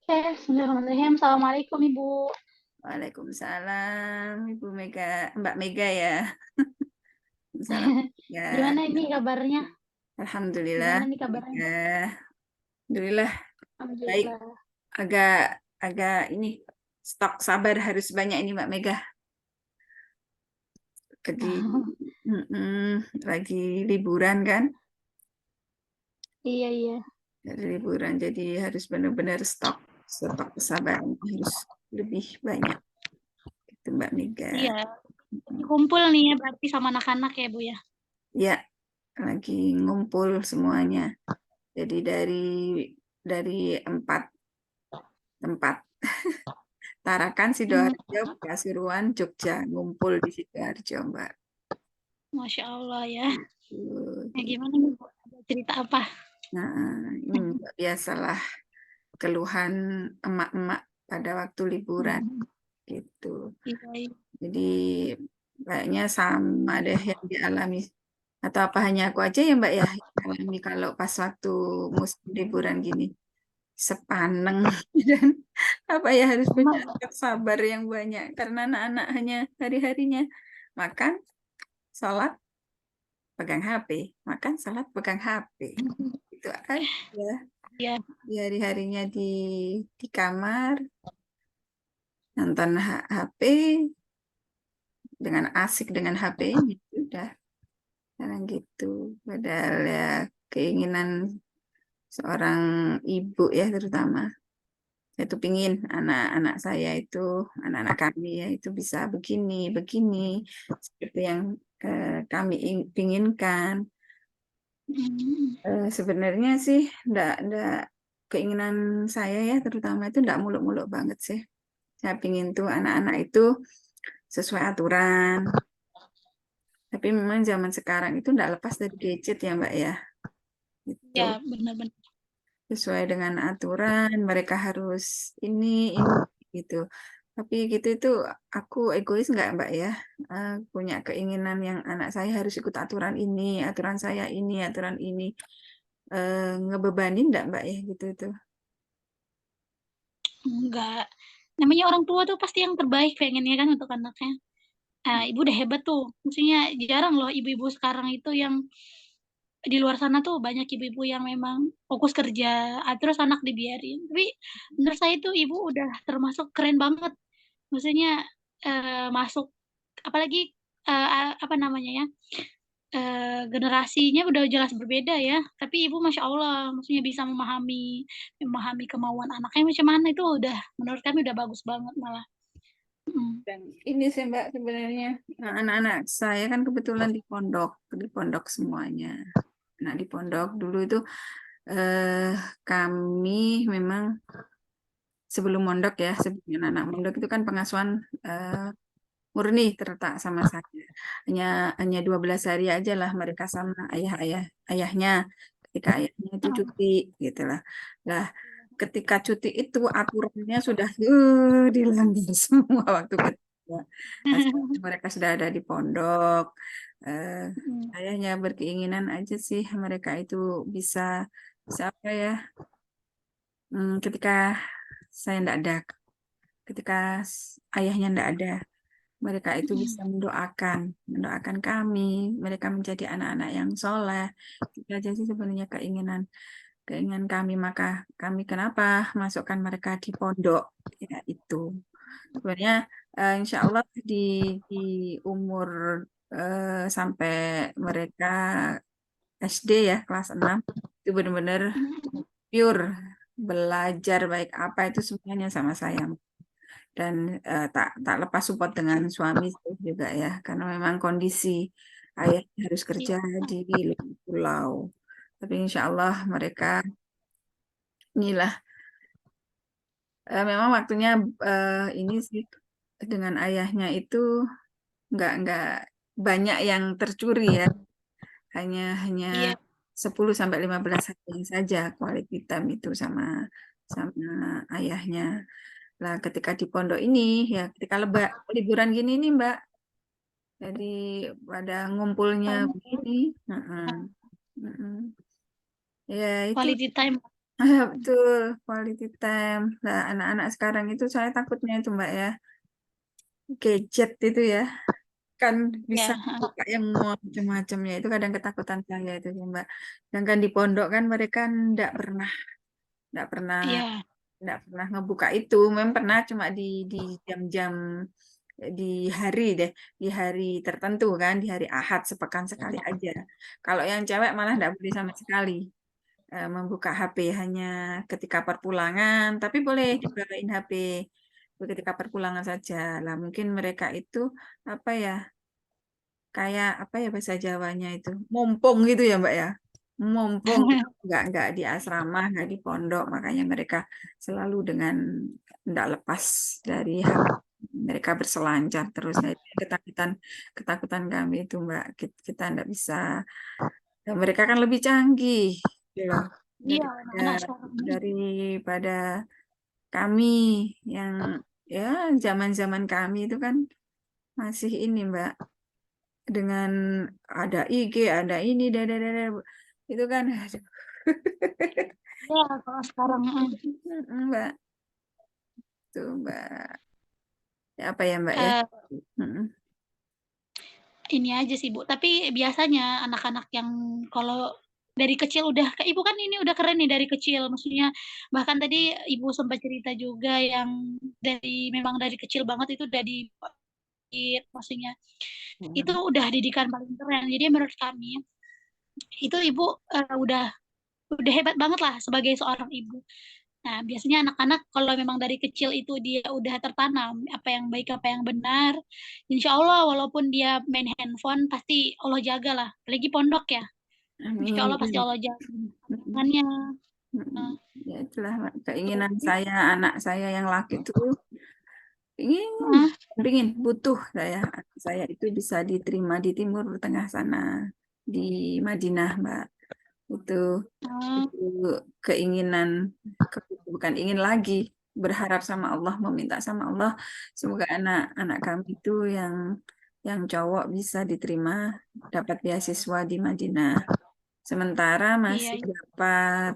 Oke, bismillahirrahmanirrahim. Assalamualaikum, Ibu. Waalaikumsalam, Ibu Mega, Mbak Mega ya. Salam Gimana ya. ini kabarnya? Alhamdulillah, Gimana nih kabarnya? Mega. Alhamdulillah baik. Alhamdulillah. Agak agak ini stok sabar harus banyak ini Mbak Mega. Lagi lagi liburan kan? Iya, iya. Lagi liburan jadi harus benar-benar stok kesabaran harus lebih banyak. Itu Mbak Mega. Iya, kumpul nih ya berarti sama anak-anak ya, Bu ya. Ya, lagi ngumpul semuanya. Jadi dari 4 tempat. Tarakan, Hmm, Sidoarjo, Pasuruan, Jogja, ngumpul di Sidoarjo, Mbak. Masya Allah ya. Tuh. Nah, gimana nih, Bu? Ada cerita apa? Nah, ini Mbak, biasalah keluhan emak-emak pada waktu liburan Hmm, gitu. Iya, iya. Jadi kayaknya sama deh yang dialami. Atau apa hanya aku aja ya Mbak ya yang alami kalau pas waktu musim liburan gini. Sepaneng dan apa ya harus punya Sama, sabar yang banyak karena anak-anak hanya hari-harinya makan, sholat, pegang HP, makan, sholat, pegang HP. Itu aja ya. di hari-harinya di kamar nonton HP dengan asik dengan HP-nya udah sekarang gitu. Padahal ya keinginan seorang ibu ya terutama saya tuh pingin anak-anak saya itu, anak-anak kami ya itu bisa begini, begini, seperti yang kami pinginkan. Hmm, Sebenarnya sih, ndak keinginan saya ya, terutama itu ndak muluk-muluk banget sih. Saya pingin tuh anak-anak itu sesuai aturan. Tapi memang zaman sekarang itu ndak lepas dari gadget ya, Mbak ya. Itu Ya, benar-benar. sesuai dengan aturan mereka harus ini gitu tapi gitu itu aku egois nggak Mbak ya. Punya keinginan yang anak saya harus ikut aturan ini aturan saya ini aturan ini. Ngebebanin nggak Mbak ya gitu itu. Enggak. Namanya orang tua tuh pasti yang terbaik pengennya kan untuk anaknya. Ibu udah hebat tuh. Maksudnya jarang loh ibu-ibu sekarang itu yang di luar sana tuh banyak ibu-ibu yang memang fokus kerja, terus anak dibiarin. Tapi menurut saya tuh ibu udah termasuk keren banget. Maksudnya masuk, apalagi apa namanya ya, generasinya udah jelas berbeda ya. Tapi ibu masya Allah, maksudnya bisa memahami kemauan anaknya macam mana itu udah menurut kami udah bagus banget malah. Mm. Dan ini sih Mbak sebenarnya anak-anak saya kan kebetulan di pondok semuanya. Nah di pondok dulu itu eh, kami memang sebelum mondok ya, sebelum anak mondok itu kan pengasuhan eh, murni terletak sama saya. Hanya hanya 12 hari aja lah mereka sama ayahnya ketika ayahnya itu cuti gitu lah. Lah ketika cuti itu aturannya sudah dilanggar semua waktu ketika mereka sudah ada di pondok. Eh, ayahnya berkeinginan aja sih mereka itu bisa bisa apa ya? Ketika saya tidak ada, ketika ayahnya tidak ada, mereka itu bisa mendoakan kami, mereka menjadi anak-anak yang soleh. Itu aja sih sebenarnya keinginan kami. Maka kami kenapa masukkan mereka di pondok, ya itu. Sebenarnya insya Allah di umur sampai mereka SD ya kelas 6 itu benar-benar pure belajar baik apa itu semuanya sama saya dan tak tak lepas support dengan suami saya juga ya karena memang kondisi ayah harus kerja di luar pulau tapi insya Allah mereka inilah memang waktunya ini sih dengan ayahnya itu nggak banyak yang tercuri ya hanya hanya Iya. 10 sampai 15 hari saja quality time itu sama sama ayahnya. Lah ketika di pondok ini ya ketika liburan gini nih Mbak. Jadi pada ngumpulnya Kamu begini. Heeh, heeh. Ya itu quality time. Betul, quality time. Nah, anak-anak sekarang itu saya takutnya itu Mbak ya, gadget itu ya, kan bisa Ya, buka yang macam-macamnya itu kadang ketakutan saya itu ya Mbak. Sedangkan di pondok kan mereka enggak pernah ya, enggak pernah ngebuka itu. Memang pernah cuma di jam-jam di hari deh, di hari tertentu kan, di hari Ahad sepekan sekali aja. Kalau yang cewek malah enggak boleh sama sekali membuka HP hanya ketika perpulangan, tapi boleh dibawain HP ketika perpulangan saja. Lah mungkin mereka itu apa ya? Kayak apa ya bahasa Jawanya itu? Mumpung gitu ya, Mbak ya. Mumpung nggak di asrama, nggak di pondok, makanya mereka selalu dengan nggak lepas dari HP. Mereka berselancar terus. Nah, itu ketakutan ketakutan kami itu, Mbak. Kita nggak bisa. Dan mereka kan lebih canggih, gitu loh, iya, daripada anak sekarang ini. daripada kami yang ya zaman-zaman kami itu kan masih ini, Mbak, dengan ada IG, ada ini, itu kan, aduh. Ya, kalau sekarang, Mbak, tuh Mbak, ya, apa ya Mbak ya? eh, Mm, ini aja sih, Bu, tapi biasanya anak-anak yang kalau dari kecil udah Ibu kan ini udah keren nih dari kecil, maksudnya bahkan tadi Ibu sempat cerita juga yang memang dari kecil banget itu udah maksudnya itu mm, udah didikan paling keren. Jadi menurut kami itu Ibu, udah hebat banget lah sebagai seorang ibu. Nah, biasanya anak-anak kalau memang dari kecil itu dia udah tertanam apa yang baik, apa yang benar, insya Allah walaupun dia main handphone pasti Allah jaga lah. Apalagi pondok ya, insya Allah pasti Amin. Allah jaga Mm, tangannya. mm. Nah, Ya itulah Mbak, keinginan terus, saya, anak saya yang laki itu ingin, nah, ingin butuh saya itu bisa diterima di Timur Tengah sana, di Madinah, Mbak. Itu nah, itu keinginan, bukan ingin lagi, berharap sama Allah, meminta sama Allah semoga anak-anak kami itu yang cowok bisa diterima dapat beasiswa di Madinah. Sementara iya, masih iya. dapat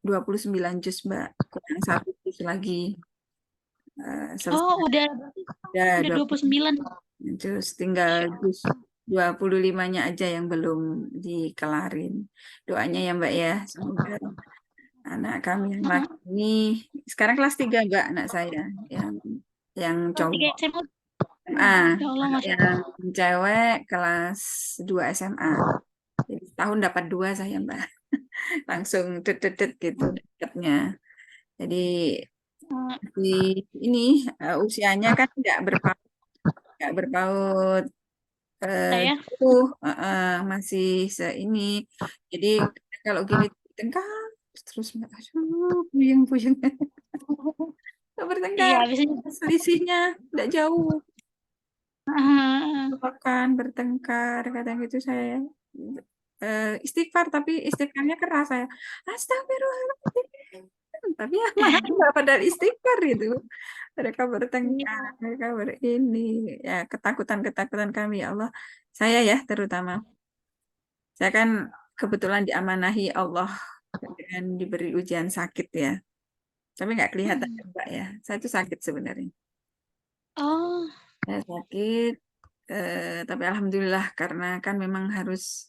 29 juz, Mbak. Kurang satu juz lagi Oh, selesai. udah berarti Ada udah 20 29. juz, tinggal Masya juz Allah. 25-nya aja yang belum dikelarin. Doanya ya Mbak ya, semoga anak kami yang Heeh. laki ini sekarang kelas 3 Mbak, anak saya yang yang Kelas 3 cowok. SMA. Ah, Ya Allah, kalau Masya yang Allah. cewek kelas 2 SMA. Jadi setahun dapat dua saya Mbak. Langsung det gitu dekatnya. Jadi Eh, di ini usianya kan nggak berpaut saya, jauh, masih seini. Jadi kalau gini tengkar terus Mbak, aduh, puyeng-puyeng. Nggak bertengkar, iya, biasanya. selisihnya nggak jauh. Heeh. Bahkan bertengkar kadang itu saya istighfar tapi istighfarnya keras saya astagfirullahaladzim tapi ya mana nggak pada istighfar itu mereka bertengkar Iya. mereka berini ya ketakutan kami ya Allah saya ya terutama saya kan kebetulan diamanahi Allah dengan diberi ujian sakit ya tapi nggak kelihatan ya, Mm. Mbak ya saya itu sakit sebenarnya Oh, saya sakit tapi alhamdulillah karena kan memang harus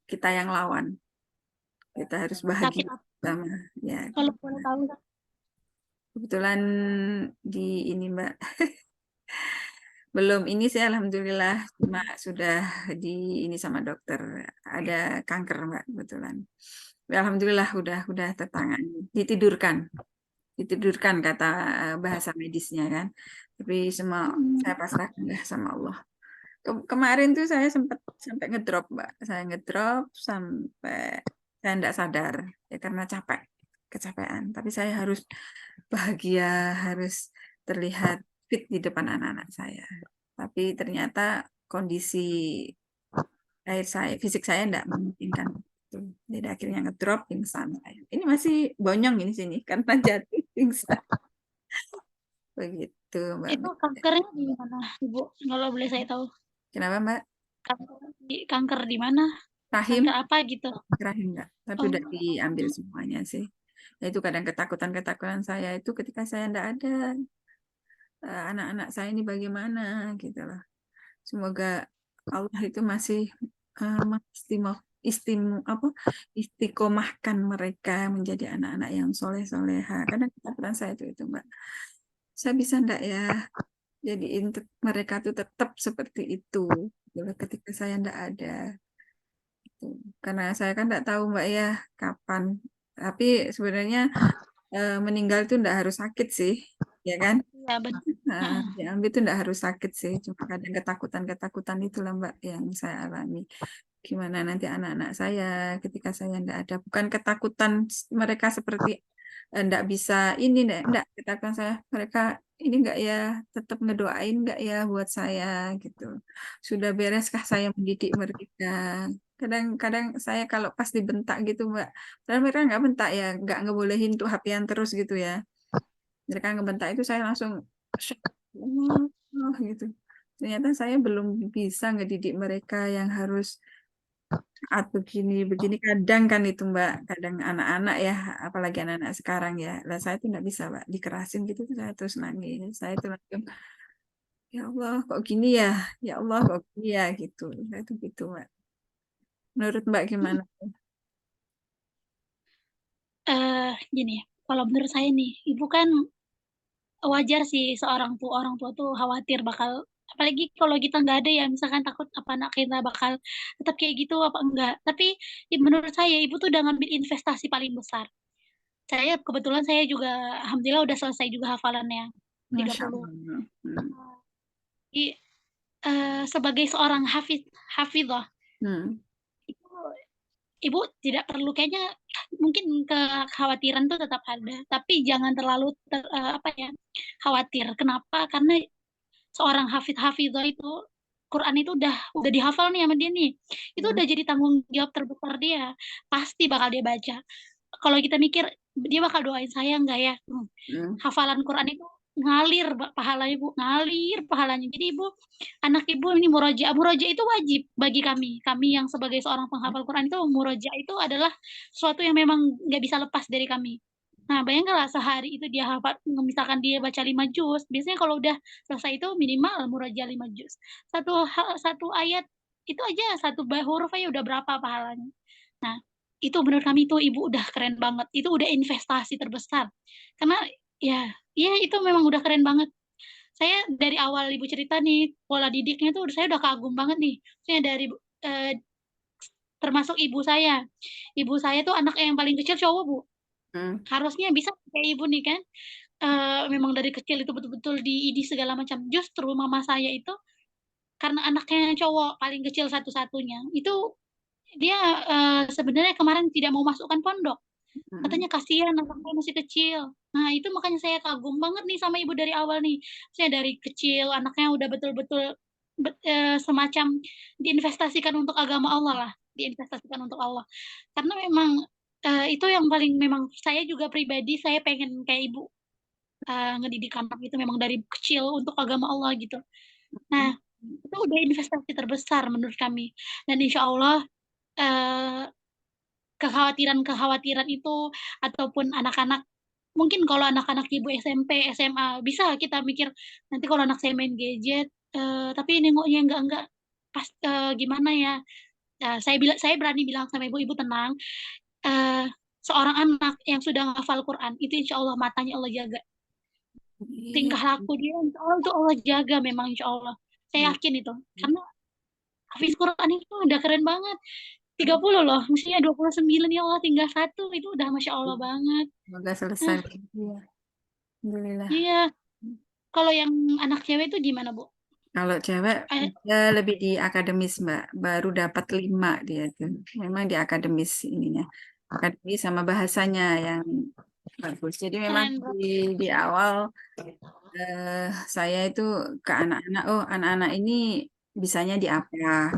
kita yang lawan. Kita harus sakit bahagia apa? sama ya. Kalau boleh tahu. Kebetulan di ini Mbak, belum ini sih alhamdulillah cuma sudah di ini sama dokter ada kanker Mbak kebetulan. Ya, alhamdulillah udah tertangani, ditidurkan kata bahasa medisnya kan. Tapi semua Mm. saya pasrahkan dah sama Allah. Kemarin tuh saya sempat sampai ngedrop Mbak. Saya ngedrop sampai saya tidak sadar ya karena kecapean. Tapi saya harus bahagia, harus terlihat fit di depan anak-anak saya. Tapi ternyata kondisi fisik saya tidak memungkinkan itu. Jadi akhirnya ngedrop pingsan saya. Ini masih bonyong ini sini karena jatuh pingsan. Begitu Mbak. Itu kankernya di mana, Ibu? Kalau boleh saya tahu. Kenapa Mbak? Kanker di mana? Rahim, kanker apa gitu. rahim enggak, tapi Oh, udah diambil semuanya sih. Ya, itu kadang ketakutan-ketakutan saya itu ketika saya enggak ada, anak-anak saya ini bagaimana gitu loh. Semoga Allah itu masih apa istiqomahkan mereka menjadi anak-anak yang soleh-soleha. Kadang ketakutan saya itu Mbak. Saya bisa enggak ya jadiin mereka tuh tetap seperti itu gitu loh, ketika saya enggak ada. Gitu. Karena saya kan enggak tahu Mbak ya kapan. Tapi sebenarnya meninggal itu enggak harus sakit sih, ya kan? iya benar. Nah, Heeh. diambil itu enggak harus sakit sih, cuma kadang ketakutan-ketakutan itulah Mbak yang saya alami. Gimana nanti anak-anak saya ketika saya enggak ada. Bukan ketakutan mereka seperti enggak bisa ini enggak ketakutan saya mereka ini enggak ya tetap ngedoain enggak ya buat saya gitu. Sudah bereskah saya mendidik mereka. Kadang-kadang saya kalau pas dibentak gitu Mbak, padahal mereka enggak bentak ya, enggak ngebolehin tuh HP-an terus gitu ya. Mereka ngebentak itu saya langsung shock. Gitu. Ternyata saya belum bisa ngedidik mereka yang harus atau begini begini kadang kan itu Mbak, kadang anak-anak ya, apalagi anak-anak sekarang ya. Lah saya tuh nggak bisa Mbak, dikerasin gitu tuh saya terus nangis. Saya tuh langsung ya Allah kok gini ya, ya Allah kok gini ya gitu. Saya tuh gitu Mbak. Menurut Mbak gimana? Gini, kalau menurut saya nih, ibu kan wajar sih orang tua tuh khawatir bakal apalagi kalau kita nggak ada ya, misalkan takut apa anak kita bakal tetap kayak gitu apa enggak. Tapi menurut saya ibu tuh udah ngambil investasi paling besar. Saya kebetulan saya juga alhamdulillah udah selesai juga hafalannya, Masya 30. Allah. Hmm. Jadi, sebagai seorang hafidhah, Hmm. itu ibu tidak perlu kayaknya mungkin kekhawatiran tuh tetap ada, tapi jangan terlalu apa ya, khawatir. Kenapa? Karena seorang hafidhah itu, Quran itu udah dihafal nih sama dia nih. Itu Hmm. udah jadi tanggung jawab terbesar dia. Pasti bakal dia baca. Kalau kita mikir, dia bakal doain saya nggak ya? Hmm. Hafalan Quran itu ngalir pahalanya Bu, ngalir pahalanya. Jadi Ibu, anak Ibu ini murojaah. Murojaah itu wajib bagi kami. Kami yang sebagai seorang penghafal Quran itu murojaah itu adalah sesuatu yang memang nggak bisa lepas dari kami. Nah, bayangkanlah sehari itu dia hafal, misalkan dia baca 5 juz, biasanya kalau udah selesai itu minimal murojaah 5 juz. Satu ayat itu aja huruf aja udah berapa pahalanya. Nah, itu menurut kami itu ibu udah keren banget. Itu udah investasi terbesar. Karena ya, ya itu memang udah keren banget. Saya dari awal ibu cerita nih, pola didiknya tuh saya udah kagum banget nih. Maksudnya dari eh, termasuk ibu saya. Ibu saya tuh anak yang paling kecil cowok, Bu. Hmm. Harusnya bisa kayak ibu nih kan. Memang dari kecil itu betul-betul diidi segala macam. Justru mama saya itu karena anaknya cowok paling kecil satu-satunya. Itu dia sebenarnya kemarin tidak mau masukkan pondok. Hmm. Katanya kasihan anaknya masih kecil. Nah, itu makanya saya kagum banget nih sama ibu dari awal nih. Saya dari kecil anaknya udah betul-betul semacam diinvestasikan untuk agama Allah lah, diinvestasikan untuk Allah. Karena memang itu yang paling memang saya juga pribadi saya pengen kayak ibu ngedidik anak itu memang dari kecil untuk agama Allah gitu. Nah, itu udah investasi terbesar menurut kami. Dan insya Allah eh, kekhawatiran-kekhawatiran itu ataupun anak-anak mungkin kalau anak-anak ibu SMP, SMA bisa kita mikir nanti kalau anak saya main gadget tapi nengoknya enggak pas gimana ya. Saya berani bilang sama ibu, ibu tenang. Eh, Seorang anak yang sudah menghafal Quran itu insya Allah matanya Allah jaga. Iya. Tingkah laku dia insya Allah itu Allah jaga memang insya Allah. Saya Hmm. yakin itu. Karena Hafiz Quran itu udah keren banget. 30 loh, mestinya 29 ya Allah tinggal satu itu udah Masya Allah banget. Semoga selesai. Nah, Iya. Alhamdulillah. iya. Kalau yang anak cewek itu gimana, Bu? Kalau cewek Eh, dia lebih di akademis Mbak, baru dapat 5 dia tuh. Memang di akademis ininya, akademis sama bahasanya yang bagus. Jadi memang keren, Bro. di awal eh, saya itu ke anak-anak, oh anak-anak ini bisanya di apa?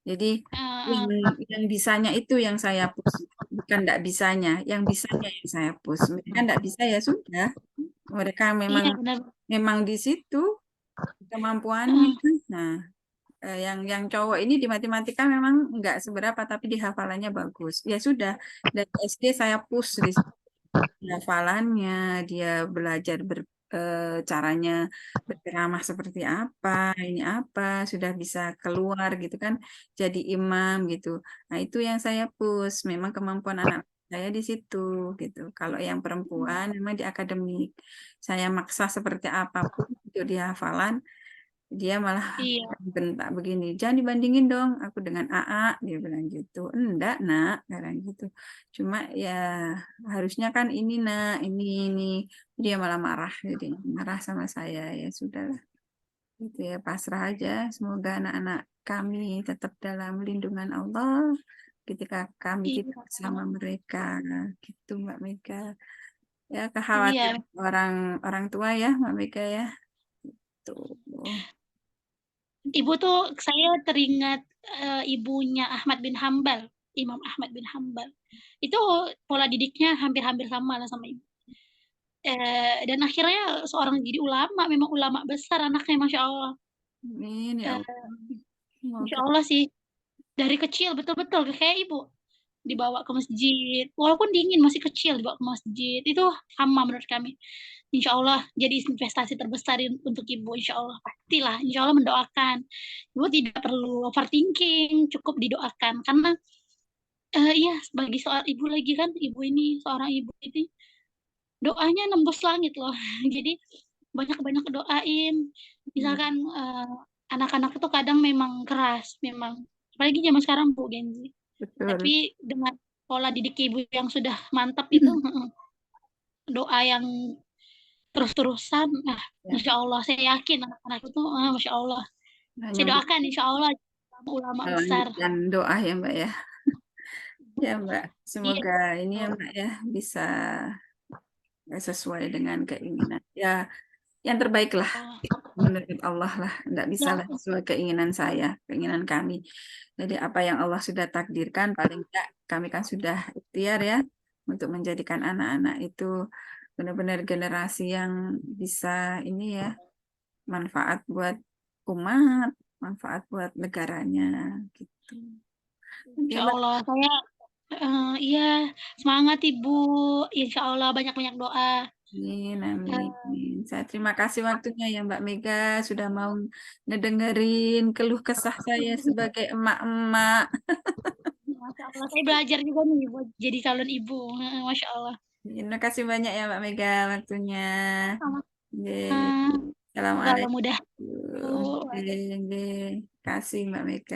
Jadi Eh, yang eh, yang bisanya itu yang saya push, bukan tidak bisanya, yang bisanya yang saya push. Mereka tidak bisa ya sudah, mereka memang iya benar. memang di situ kemampuannya. Eh, Nah. yang cowok ini di matematika memang nggak seberapa, tapi di hafalannya bagus. Ya sudah, dari SD saya push di hafalannya, dia belajar caranya berceramah seperti apa, ini apa, sudah bisa keluar gitu kan, jadi imam gitu. Nah, itu yang saya push. Memang kemampuan anak saya di situ gitu. Kalau yang perempuan memang di akademik. Saya maksa seperti apapun untuk dia hafalan, dia malah Iya, bentak begini, jangan dibandingin dong aku dengan AA, dia bilang gitu. Enggak, nak, bilang gitu. Cuma ya harusnya kan ini, nak, ini. Dia malah marah, jadi marah sama saya. Ya sudahlah, itu ya pasrah aja. Semoga anak-anak kami tetap dalam lindungan Allah ketika kami tidak iya, bersama mereka. Gitu, Mbak Mega. Ya iya. kekhawatiran orang orang tua ya, Mbak Mega ya. Tuh. Ibu tuh saya teringat ibunya Ahmad bin Hambal, Imam Ahmad bin Hambal. Itu pola didiknya hampir-hampir sama lah sama ibu. Dan akhirnya seorang jadi ulama, memang ulama besar anaknya, masya Allah. Amin ya Allah. Eh, Masya Semoga. Allah sih, dari kecil betul-betul kayak ibu dibawa ke masjid, walaupun dingin masih kecil dibawa ke masjid itu sama menurut kami. Insya Allah jadi investasi terbesar untuk ibu. Insya Allah pastilah. Insya Allah mendoakan. Ibu tidak perlu overthinking, cukup didoakan karena iya sebagai seorang ibu lagi kan, ibu ini seorang ibu ini doanya nembus langit loh. Jadi banyak-banyak doain. Misalkan anak-anak itu kadang memang keras, memang apalagi zaman sekarang Bu Genzi. Betul. Tapi dengan pola didik ibu yang sudah mantap itu, doa yang terus-terusan, nah, Ya, Masya Allah, saya yakin anak-anak itu, Masya Allah. hanya Saya doakan, Insya Allah, ulama besar. melanjutkan doa ya Mbak ya. Ya Mbak, Iya, semoga ini ya Mbak ya bisa sesuai dengan keinginan. Ya, yang terbaik lah Allah. menurut Allah lah. Nggak bisa Ya, lah sesuai keinginan saya, keinginan kami. Jadi apa yang Allah sudah takdirkan, paling enggak kami kan sudah ikhtiar ya untuk menjadikan anak-anak itu benar-benar generasi yang bisa ini ya, manfaat buat umat, manfaat buat negaranya gitu. Oke, Insya Mbak. Allah. Saya, iya, semangat Ibu. Insya Allah, banyak-banyak doa. Amin, Eh, amin. Saya terima kasih waktunya ya Mbak Mega sudah mau ngedengerin keluh kesah saya sebagai emak-emak. Masya Allah, saya belajar juga nih buat jadi calon ibu. Masya Allah. Terima kasih banyak ya Mbak Mega waktunya. Sama-sama. Oke. Semoga Allah Assalamualaikum. mudah. Oke, oke. Kasih Mbak Mega.